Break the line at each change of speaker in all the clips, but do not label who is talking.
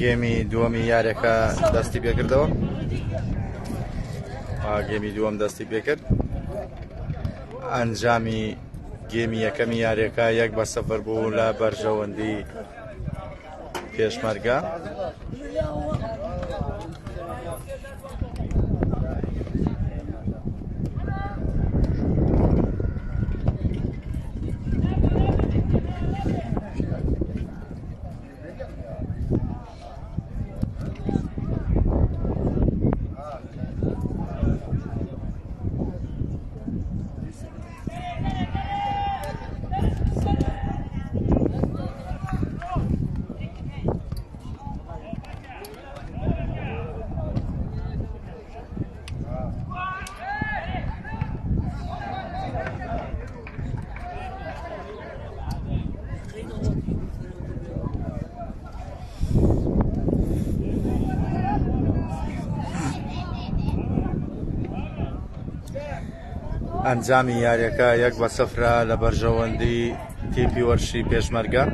گێمی دووەمی یاریەکە دەستی پێکردەوە. گێمی دووەم دەستی پێکرد. ئەنجامی گێمی یەکەمی یاریەکە 1-0 بوو لە بەرژەوەندی پێشمەرگە. ئەنجامی یاریەکە 1-0 لە بەرژەوەندی تیپی وەرشی پێشمەرگە.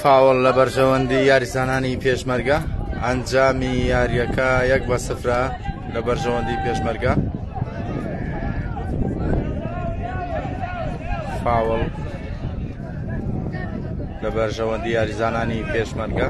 فاوڵ لە بەرژەوەندی یاریزانانی پێشمەرگە. ئەنجامی یاریەکە 1-0 لە بەرژەوەندی پێشمەرگە. فاوڵ لە بەرژەوەندی یاریزانانی پێشمەرگە.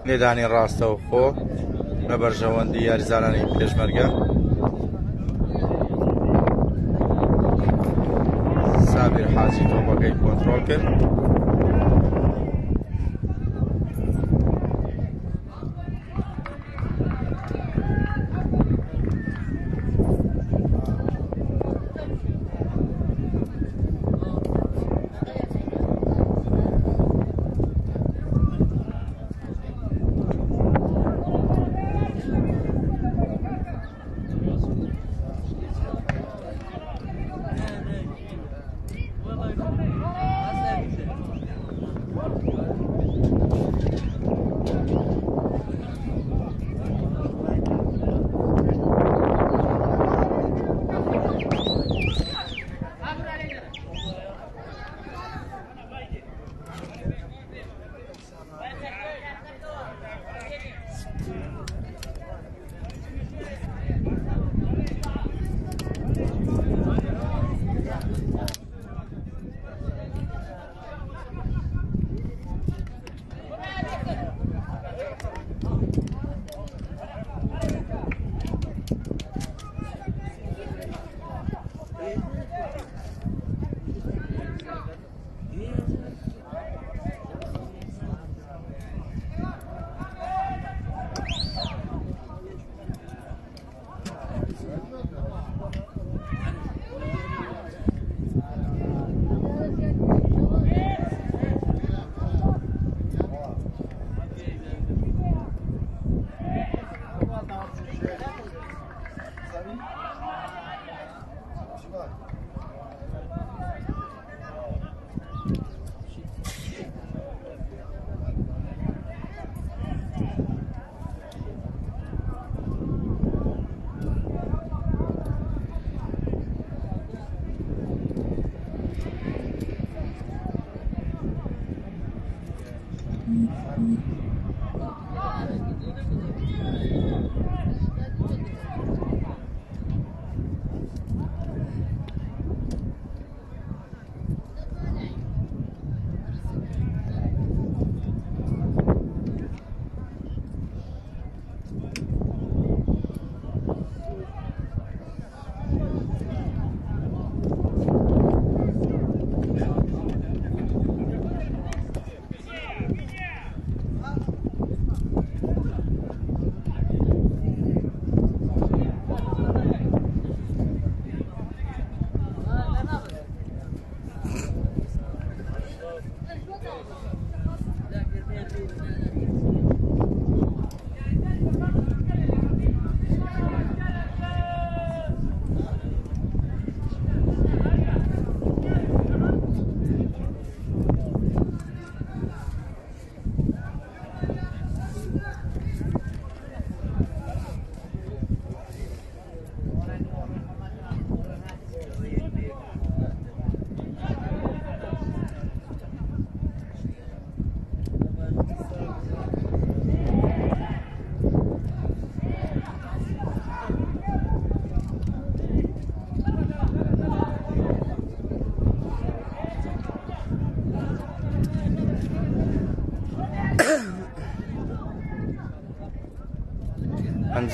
لێدانی ڕاستەوە خۆ لە بەرژەوەندی یاریزانانی پێشمەرگە. سابیر حاجی تۆپەکەی کۆنتڕۆڵ کرد.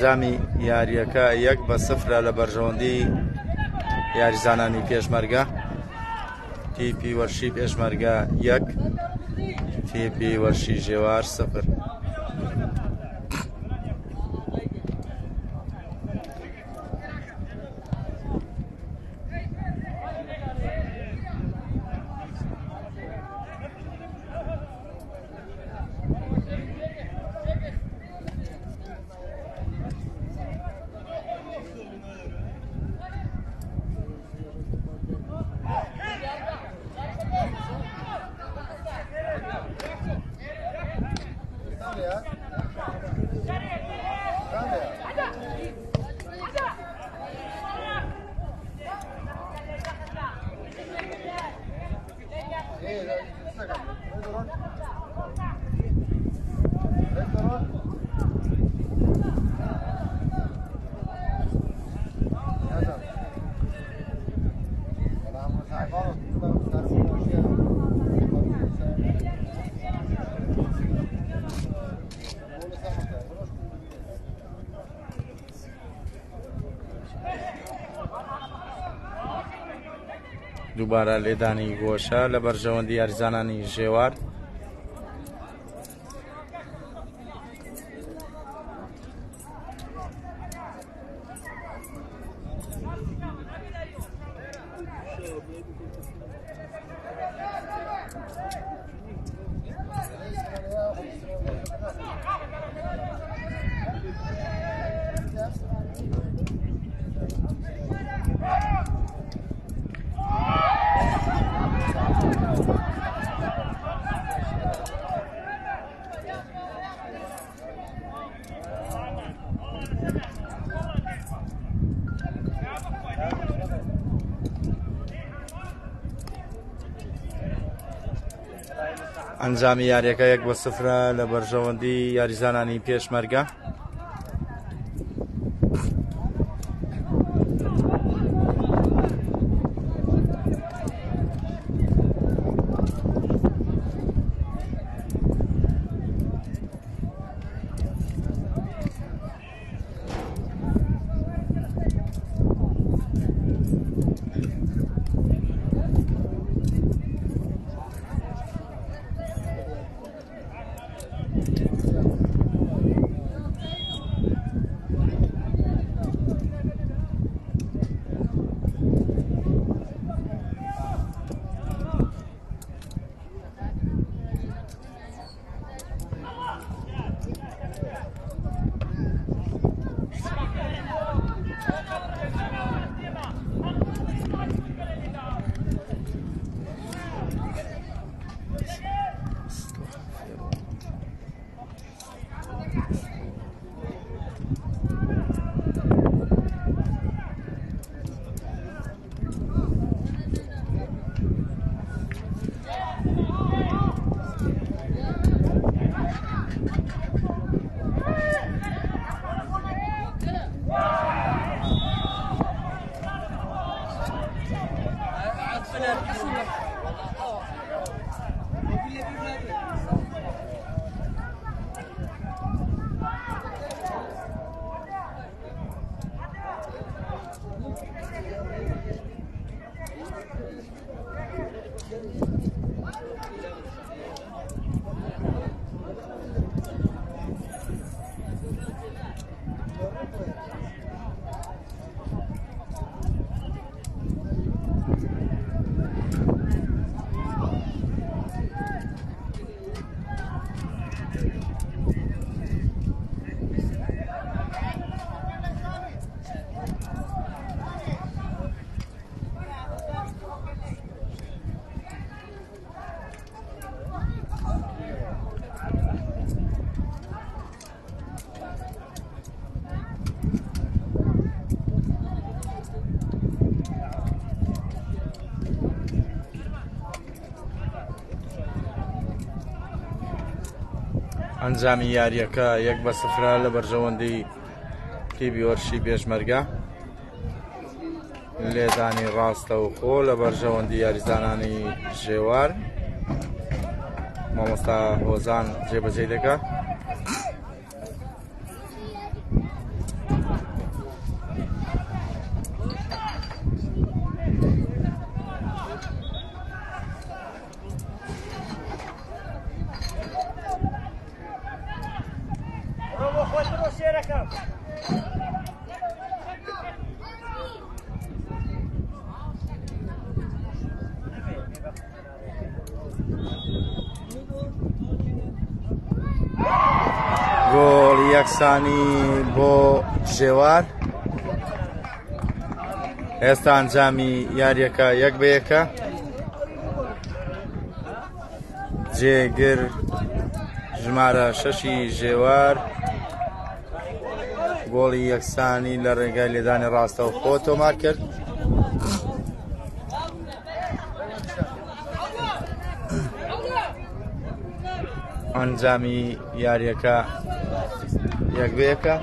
ئەنجامی یاریەکە 1-0 لە بەرژەوەندی یاریزانانی پێشمەرگە. تیپی وەرشی پێشمەرگە 1، تیپی وەرشی ژێوار 0. دووبارە لێدانی گۆشە لە بەرژەوەندی یاریزانانی ژێوار. ئەنجامی یاریەکە 1-0 لە بەرژەوەندی یاریزانانی پێشمەرگە. ئەنجامی یاریەکە 1-0 لە بەرژەوەندی تیپی وەرشی پێشمەرگە. لێدانی ڕاستە و خۆ لە بەرژەوەندی یاریزانانی ژێوار. مامۆستا هۆزان جێبەجێ دەکات. یەکسانی بۆ ژێوار. ئێستا ئەنجامی یاریەکە 1-1. جێگر ژمارە 6 ژێوار گۆڵی یەکسانی لە ڕێگای لێدانی ڕاستەوە خۆ تۆمار کرد. ئەنجامی یاریەکە 1-1.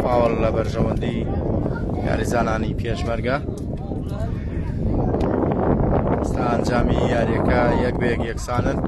فاول لە بەرژەوەندی یاریزانانی پێشمەرگە. ئێستا ئەنجامی یاریەکە 1-1 یەکسانن.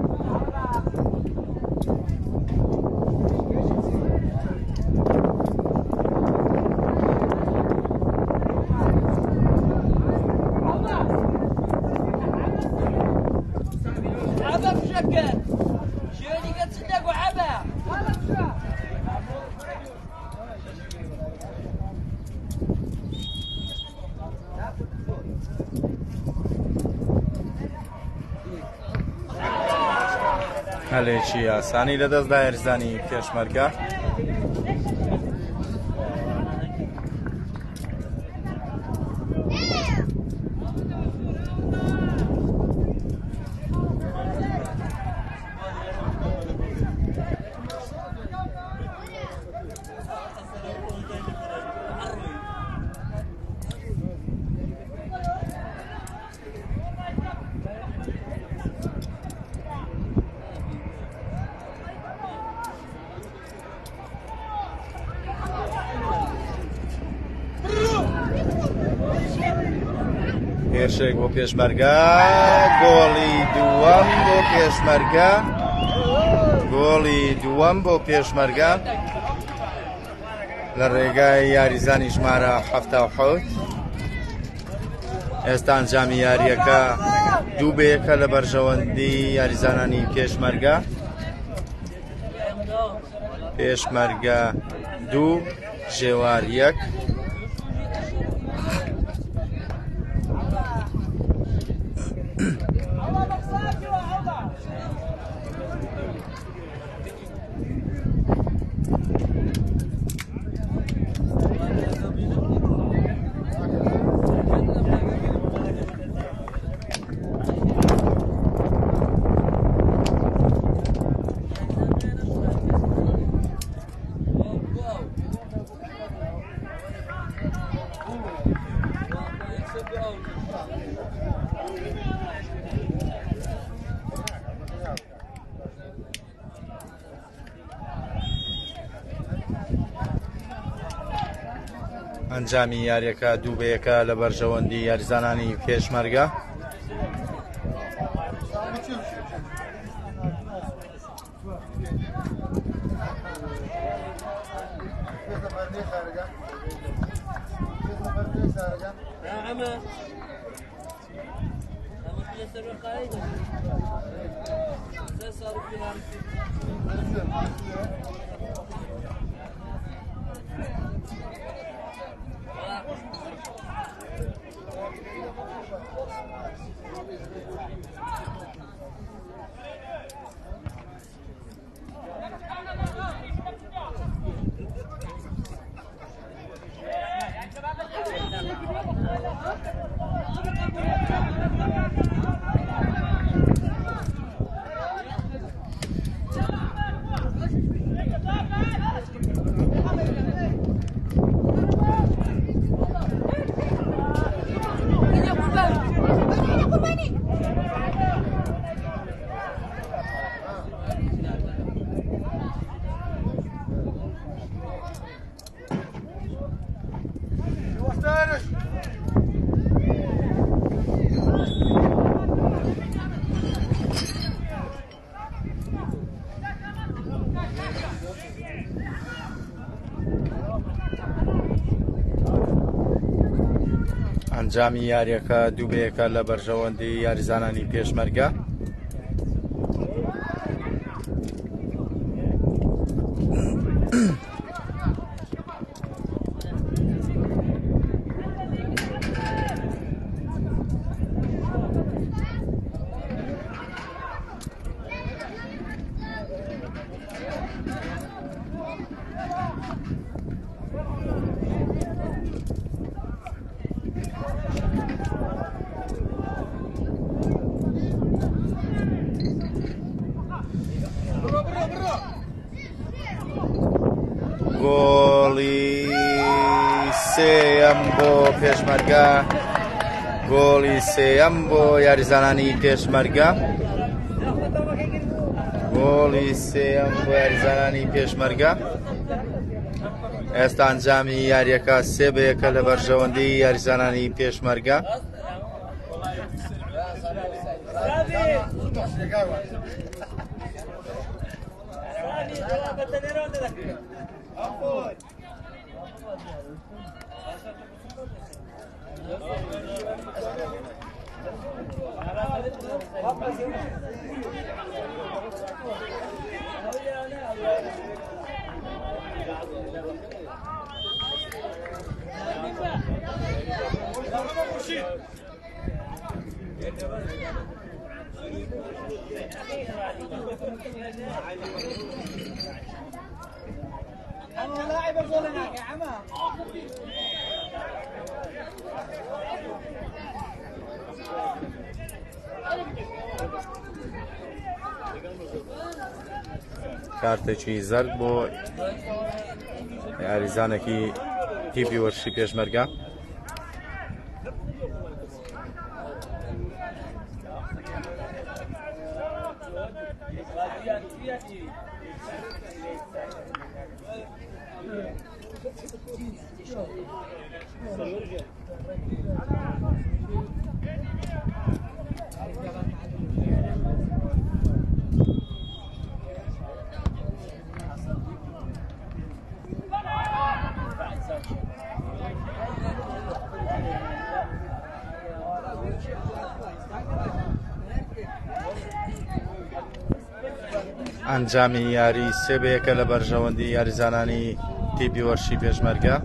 هەلێکی ئاسانی لەدەستدا یاریزانی پێشمەرگە. پێشێک بۆ پێشمەرگە، گۆڵی دووەم بۆ پێشمەرگە، گۆڵی دووەم بۆ پێشمەرگە لە ڕێگای یاریزانی ژمارە 77. ئێستا ئەنجامی یاریەکە 2-1 لە بەرژەوەندی یاریزانانی پێشمەرگە. پێشمەرگە 2 ژێوار 1. ئەنجامی یاریەکە 2-1 لە بەرژەوەندی یاریزانانی پێشمەرگە. ئەنجامی یاریەکە دووبەیەکە لە بەرژەوەندی یاریزانانی پێشمەرگە. گۆڵی سێیەم بۆ پێشمەرگە، گۆڵی سێیەم بۆ یاریزانانی پێشمەرگە، گۆڵی سێیەم بۆ یاریزانانی پێشمەرگە. ئێستا ئەنجامی یاریەکە 3-1 لە بەرژەوەندی یاریزانانی پێشمەرگە.
أنا لاعب الجول هناك يا عمى.
کارتێکی زەرد بۆ یاریزانێکی تیپی وەرشی پێشمەرگە. ئەنجامی یاری 3-1 لە بەرژەوەندی یاریزانانی تیپی وەرشی پێشمەرگە.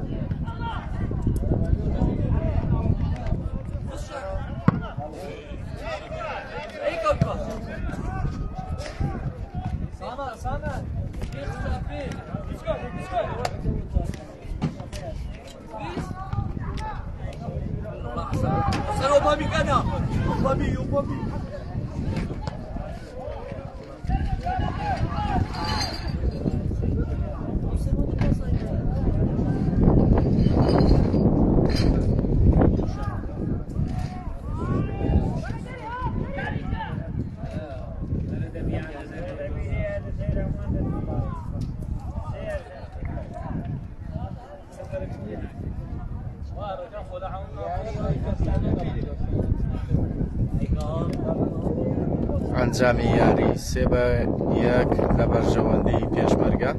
ئەنجامی یاری 3-1 لە بەرژەوەندی پێشمەرگە.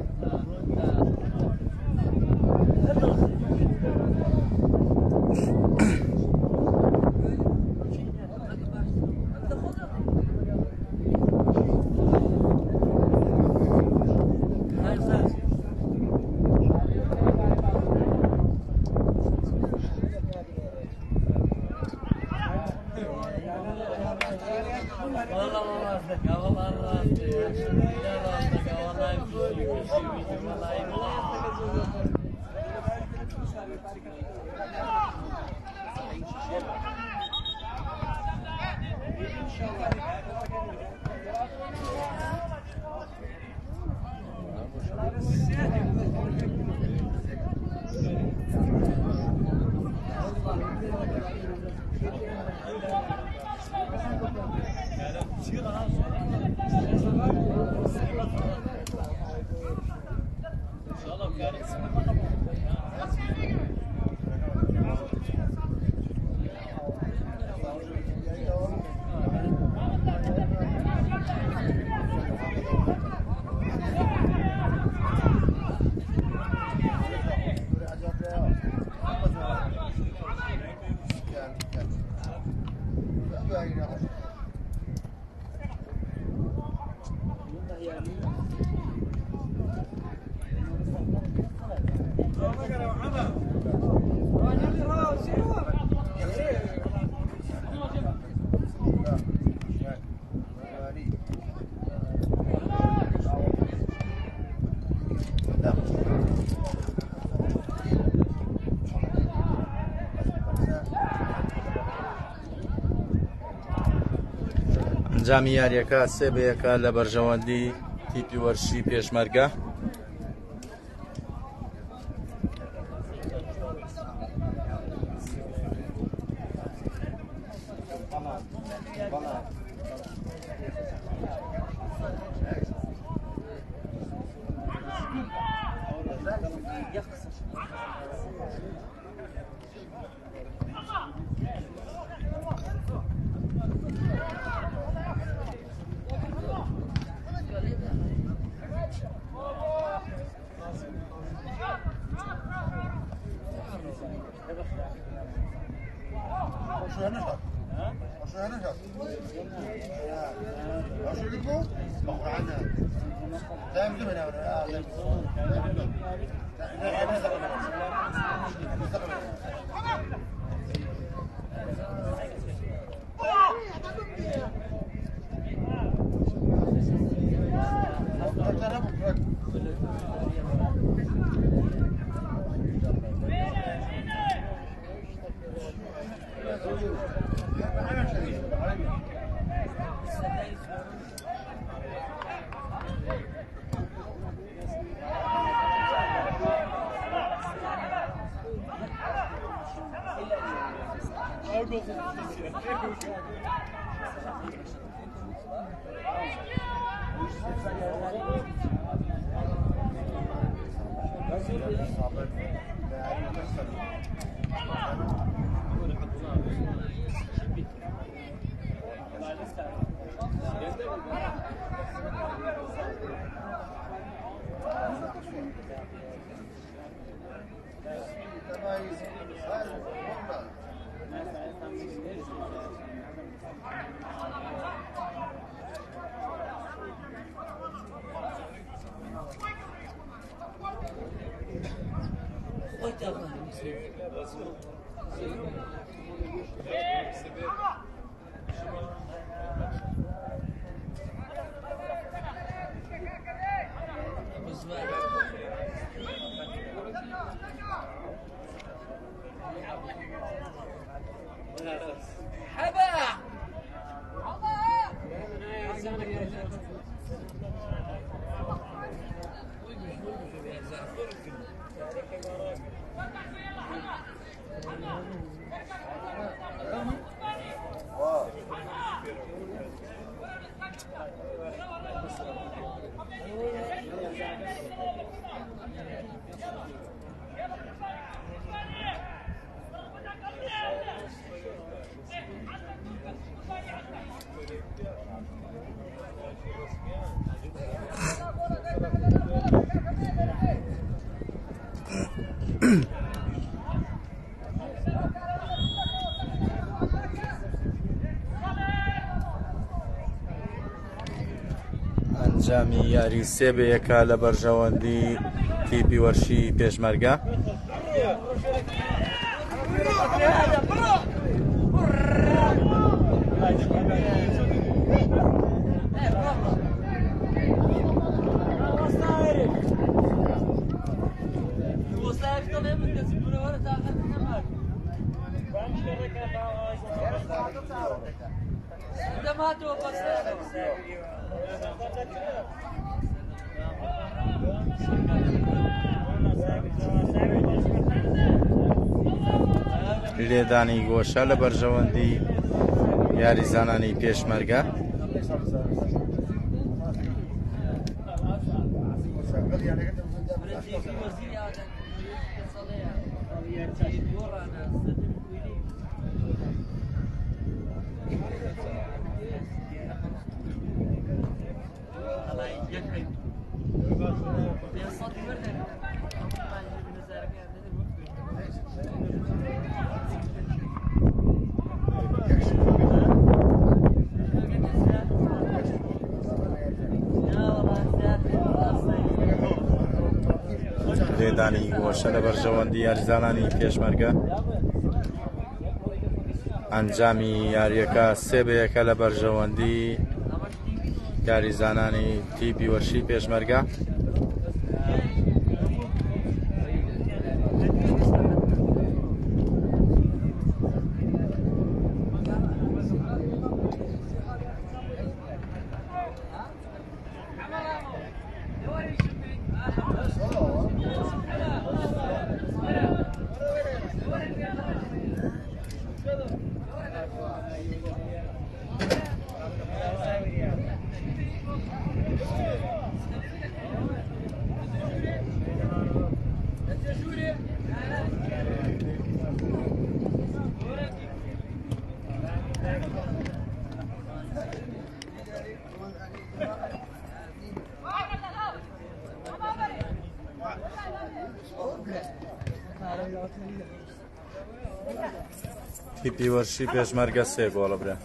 ئەنجامی یاریەکە 3-1 لە بەرژەوەندی تیپی وەرشی پێشمەرگە. ئەنجامی یاری 3-1 لە بەرژەوەندی تیپی وەرشی پێشمەرگە. لێدانی گۆشە لە بەرژەوەندی یاریزانانی پێشمەرگە. لێدانی وەشە لە بەرژەوەندی یاریزانانی پێشمەرگە. ئەنجامی یاریەکە 3-1 لە بەرژەوەندی یاریزانانی تیپی وەرشی پێشمەرگە. تیپی وەرشی پێشمەرگە 3 گۆڵە برا.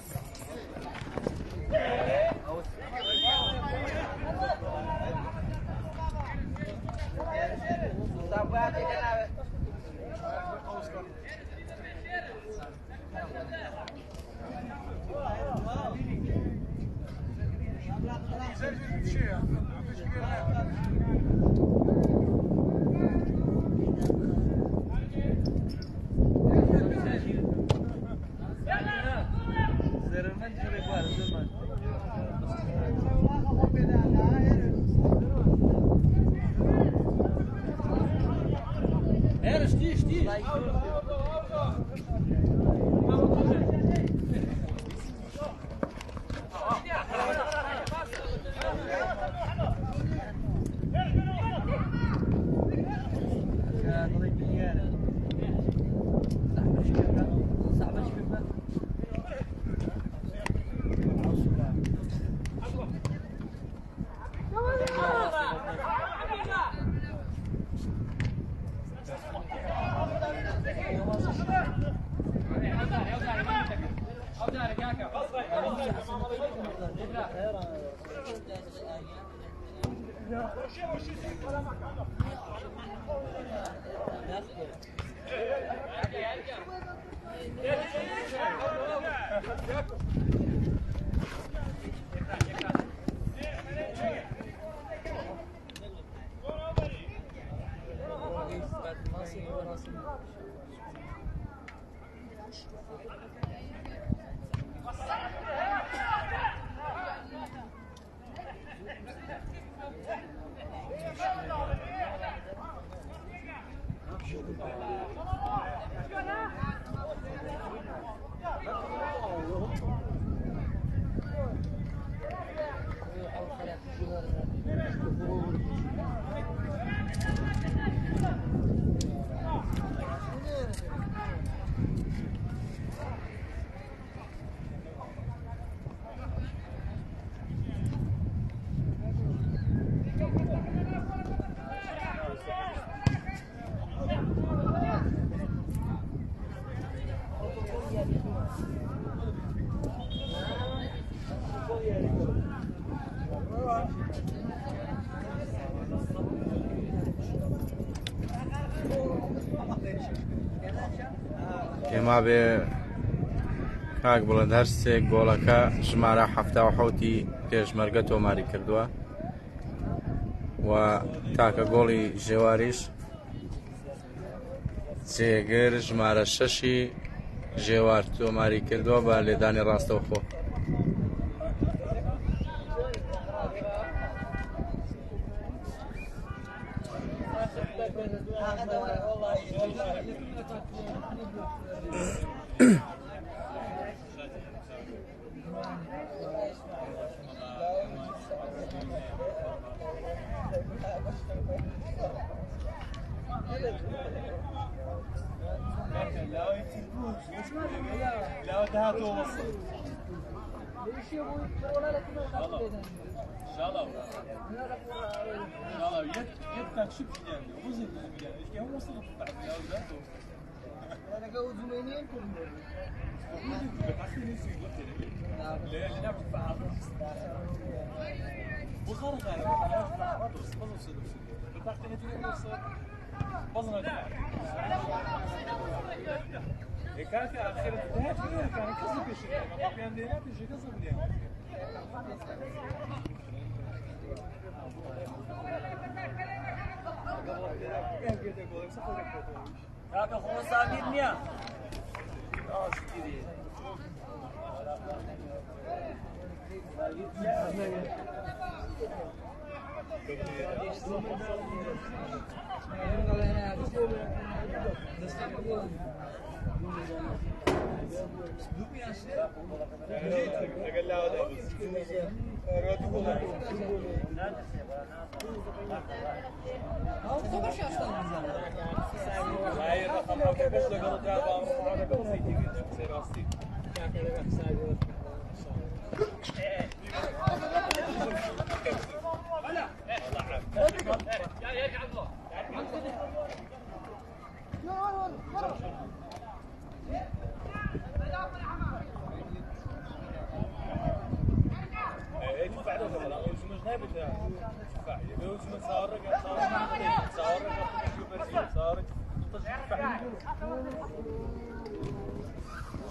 ئێمە بێ کاک بڵند هەر 3 گۆڵەکە ژمارە 77 پێشمەرگە تۆماری کردووە و تاکە گۆڵی ژێواریش جێگر ژمارە 6 ژێوار تۆماری کردووە بە لێدانی ڕاستەوخۆ.
لا دهاتو وصل
ليش يبغوا ولا لك
ان شاء الله ان شاء الله يدك شو يعني وزن يعني هو وصل بعد يا ذاته
انا جوز منين
وخرج على كان في اخر البدايه كان كسب الشيء ما في عندنا في كسب اليوم هذا هو صاحبنا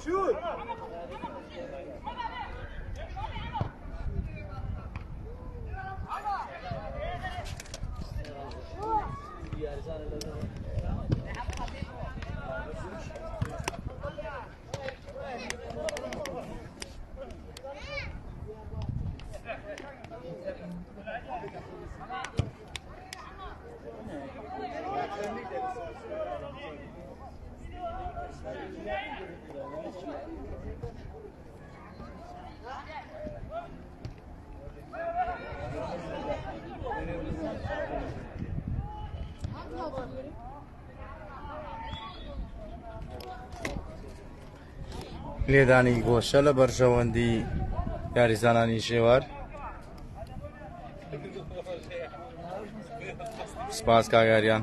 شوت
لێدانی گۆشە لە بەرژەوەندی یاریزانانی ژێوار. سپاس کاگاریان.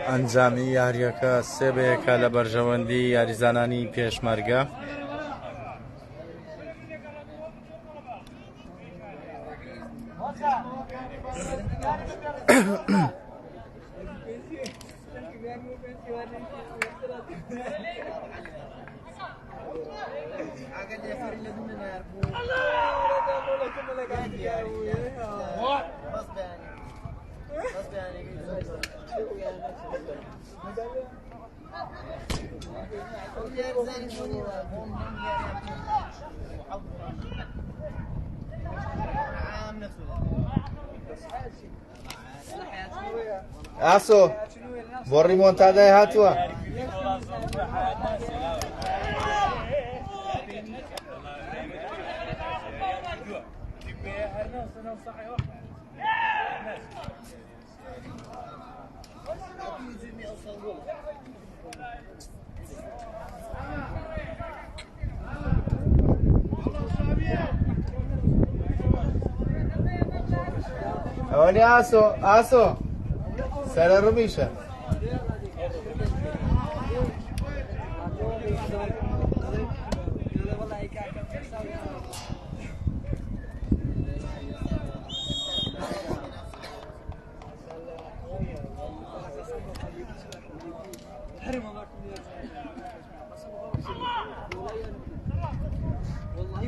ئەنجامی یاریەکە 3-1 لە بەرژەوەندی یاریزانانی پێشمەرگە. ئاسۆ بۆ ڕیمۆنتادای هاتووە. ئەوەنی ئاسۆ سەرە ڕمیشە.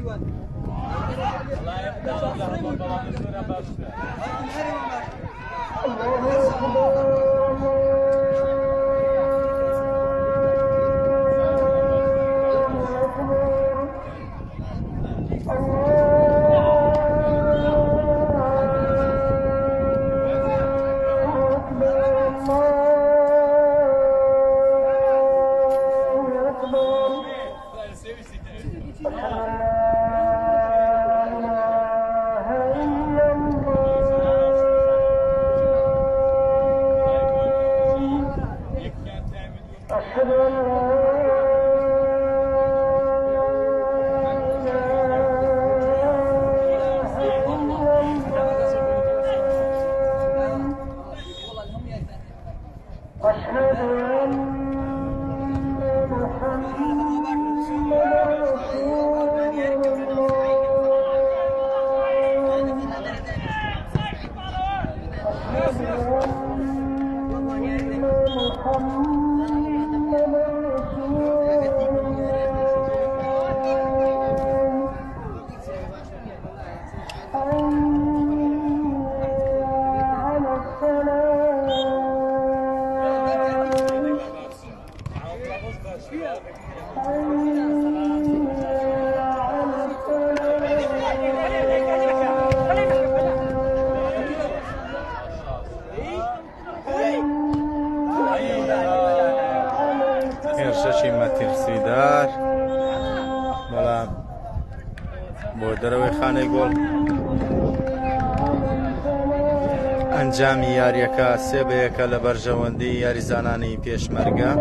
الله يفتح لهم طبعا السورة باشا.
هێرشەشی مەترسیدار بەڵام بۆ دەرەوەی خانەی گۆڵ ئەنجامی یاریەکە 3-1 لە بەرژەوەندی یاریزانانی پێشمەرگە.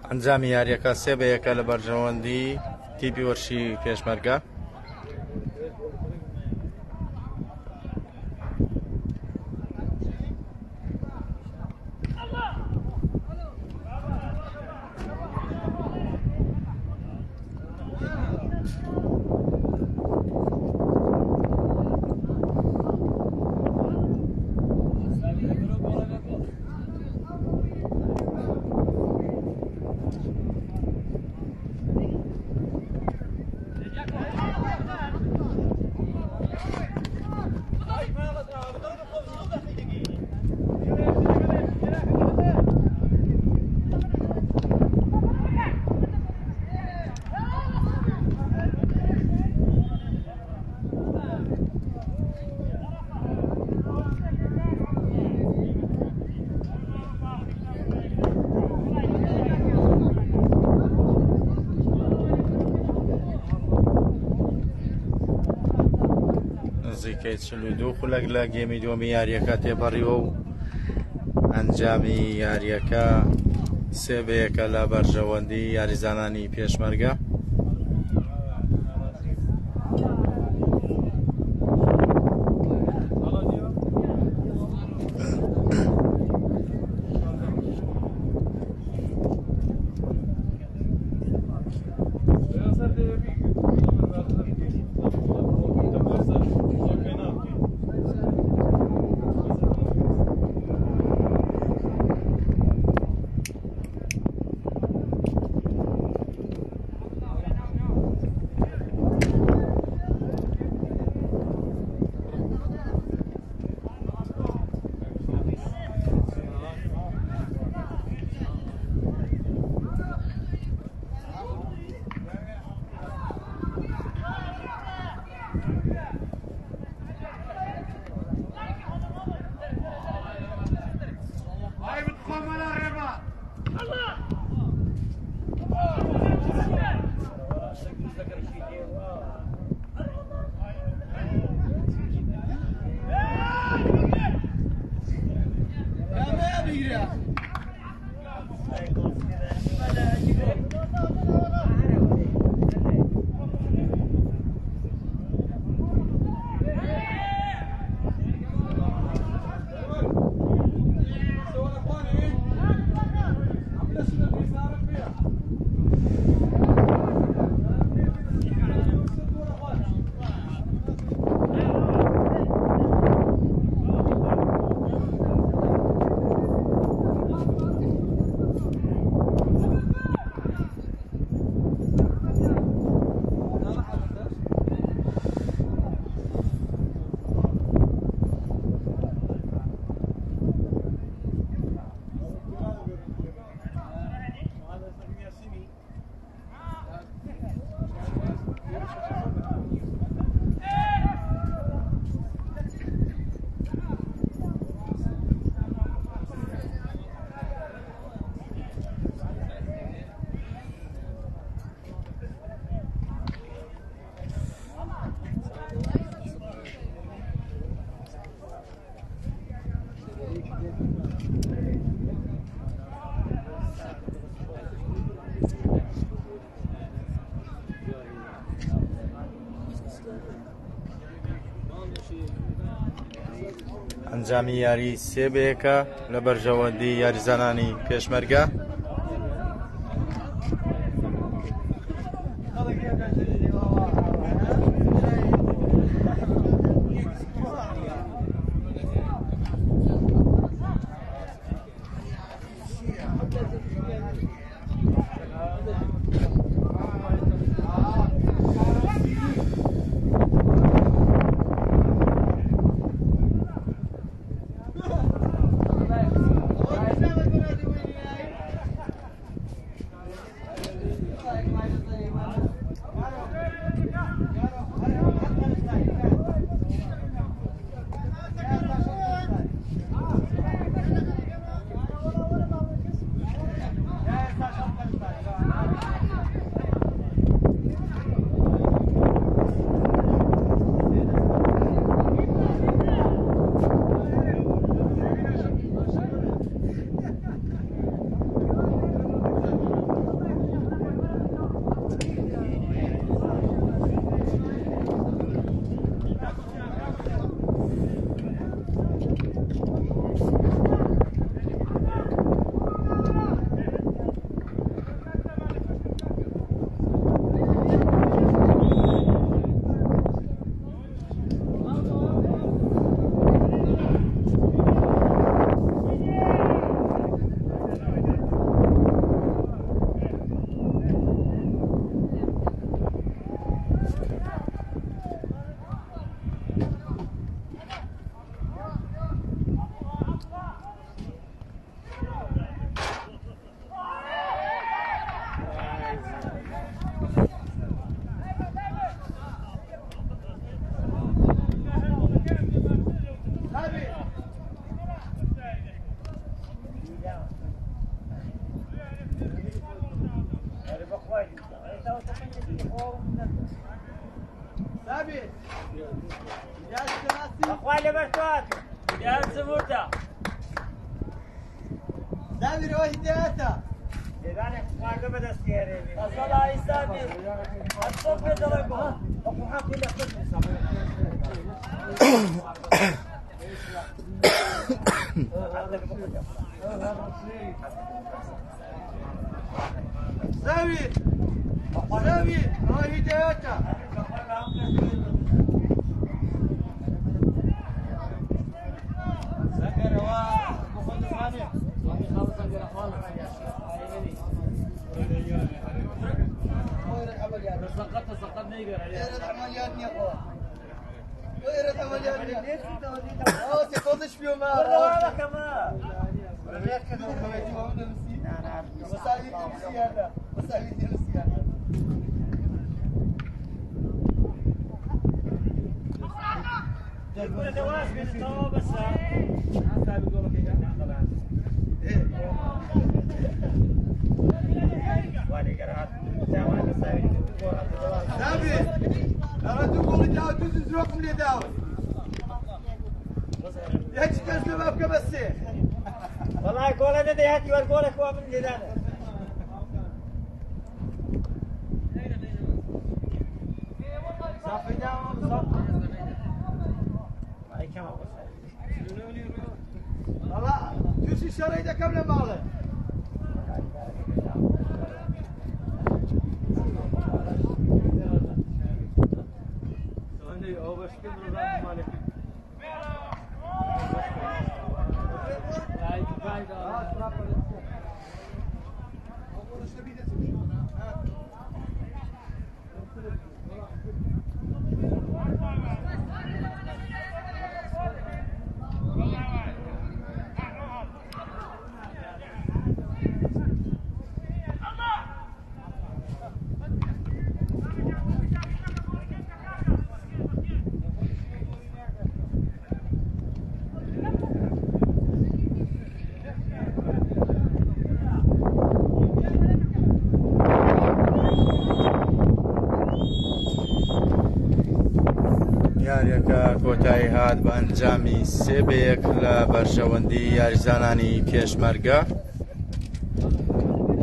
ئەنجامی یاریەکە 3-1 لە بەرژەوەندی تیپی وەرشی پێشمەرگە. نزیکەی 42 خولەک لە گێمی دووەمی یاریەکە تێپەڕیوە و ئەنجامی یاریەکە 3-1 لە بەرژەوەندی یاریزانانی پێشمەرگە. ئەنجامی یاری 3-1 لە بەرژەوەندی یاریزانانی پێشمەرگە.
اخوان لبرتوات يا سموتا دامي روح دياتا إذا ما قبل السيارة الصلاة يسامي الصبح درجة أخو حاكي لك سامي سامي روح دياتا سقط نيجر غير عمليات يا اخوان غير عمليات اه تفضش فيهم والله كمان مساعدين السيادة مساعدين السيادة تقول دواس من الطواب بس أردت أقول داو تزوج رقم لي داو يحكي كسر بابك بس والله يقول أنا ده يحكي ويقول لك هو من جدنا صافي داو صافي ما يكمل والله تمشي الشريدة كاملة ماله
یاریەکە کۆتایی هات بە ئەنجامی 3-1 لە بەرژەوەندی یاریزانانی پێشمەرگە.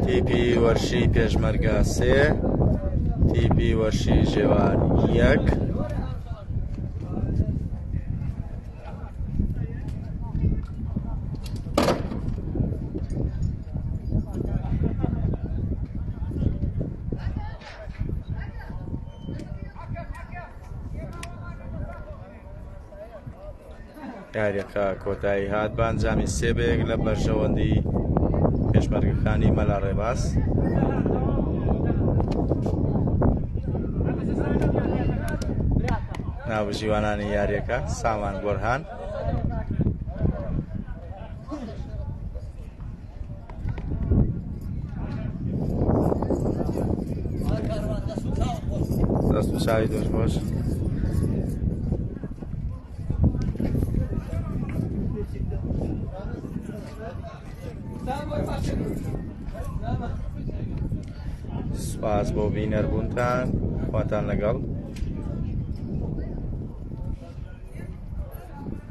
تیپی وەرشی پێشمەرگە 3 تیپی وەرشی ژێوار 1. یاریەکە کۆتایی هات بە ئەنجامی 3-1 لە بەرژەوەندی پێشمەرگەکانی مەلا ڕێباز. ناوژیوانانی یاریەکە سامان گۆرهان، دەست و چاوی دۆشبۆش، سپاس بۆ بینەربوونتان، خواتان لەگەڵ.